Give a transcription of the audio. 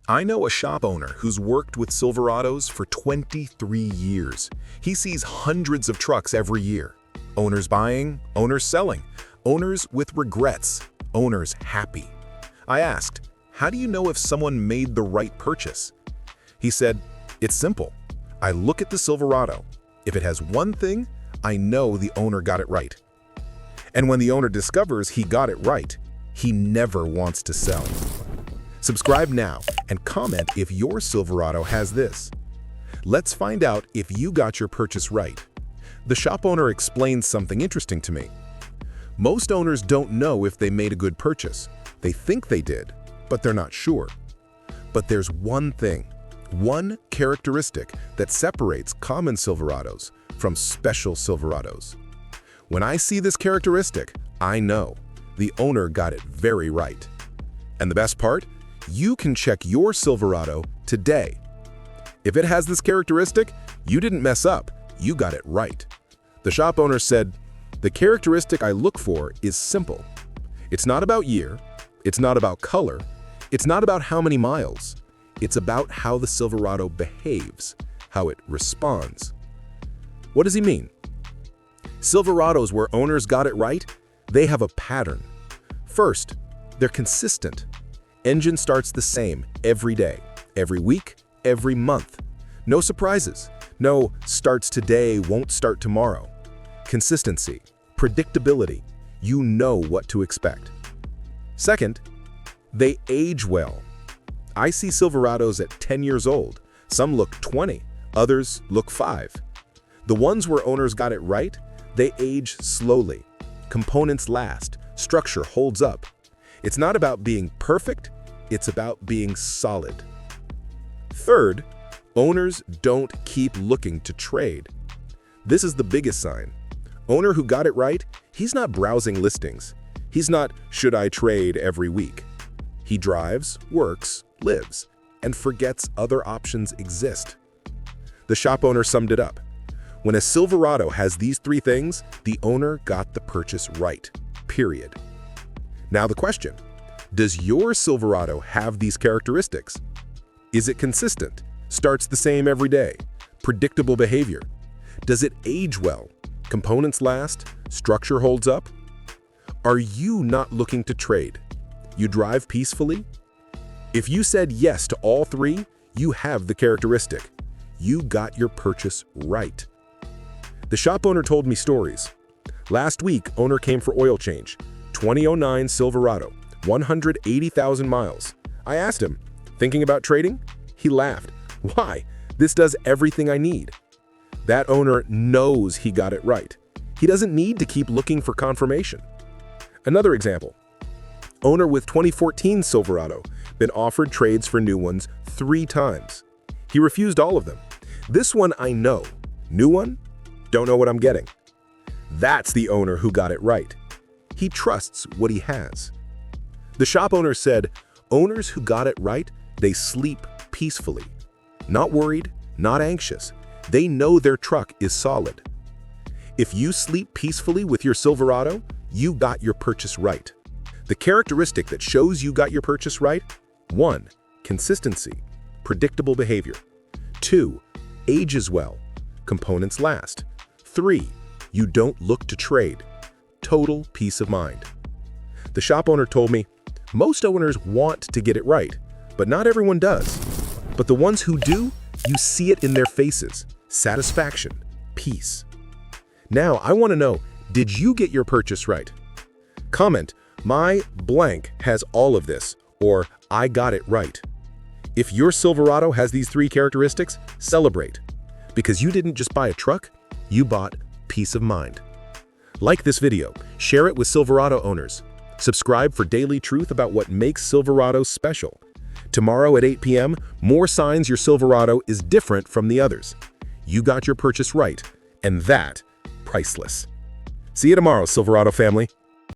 I know a shop owner who's worked with Silverados for 23 years. He sees hundreds of trucks every year. Owners buying, owners selling, owners with regrets, owners happy. I asked, how do you know if someone made the right purchase? He said, it's simple. I look at the Silverado. If it has one thing, I know the owner got it right. And when the owner discovers he got it right, he never wants to sell. Subscribe now and comment if your Silverado has this. Let's find out if you got your purchase right. The shop owner explains something interesting to me. Most owners don't know if they made a good purchase. They think they did, but they're not sure. But there's one thing, one characteristic that separates common Silverados from special Silverados. When I see this characteristic, I know the owner got it very right. And the best part? You can check your Silverado today. If it has this characteristic, you didn't mess up, you got it right. The shop owner said, the characteristic I look for is simple. It's not about year, it's not about color, it's not about how many miles. It's about how the Silverado behaves, how it responds. What does he mean? Silverados where owners got it right, they have a pattern. First, they're consistent. Engine starts the same every day, every week, every month. No surprises. No starts today, won't start tomorrow. Consistency, predictability. You know what to expect. Second, they age well. I see Silverados at 10 years old. Some look 20, others look 5. The ones where owners got it right, they age slowly. Components last, structure holds up. It's not about being perfect, it's about being solid. Third, owners don't keep looking to trade. This is the biggest sign. Owner who got it right, he's not browsing listings. He's not, should I trade every week? He drives, works, lives, and forgets other options exist. The shop owner summed it up. When a Silverado has these 3 things, the owner got the purchase right, period. Now the question, does your Silverado have these characteristics? Is it consistent? Starts the same every day? Predictable behavior? Does it age well? Components last? Structure holds up? Are you not looking to trade? You drive peacefully? If you said yes to all 3, you have the characteristic. You got your purchase right. The shop owner told me stories. Last week, owner came for oil change. 2009 Silverado, 180,000 miles. I asked him, thinking about trading? He laughed. Why? This does everything I need. That owner knows he got it right. He doesn't need to keep looking for confirmation. Another example. Owner with 2014 Silverado, been offered trades for new ones 3 times. He refused all of them. This one I know. New one? Don't know what I'm getting. That's the owner who got it right. He trusts what he has. The shop owner said, owners who got it right, they sleep peacefully. Not worried, not anxious. They know their truck is solid. If you sleep peacefully with your Silverado, you got your purchase right. The characteristic that shows you got your purchase right: 1. Consistency, predictable behavior. 2. Ages well, components last. 3. You don't look to trade, total peace of mind. The shop owner told me, most owners want to get it right, but not everyone does. But the ones who do, you see it in their faces: satisfaction, peace. Now, I want to know, did you get your purchase right? Comment, my blank has all of this, or I got it right. If your Silverado has these 3 characteristics, celebrate. Because you didn't just buy a truck, you bought peace of mind. Like this video, share it with Silverado owners. Subscribe for daily truth about what makes Silverado special. Tomorrow at 8 p.m., more signs your Silverado is different from the others. You got your purchase right, and that, priceless. See you tomorrow, Silverado family.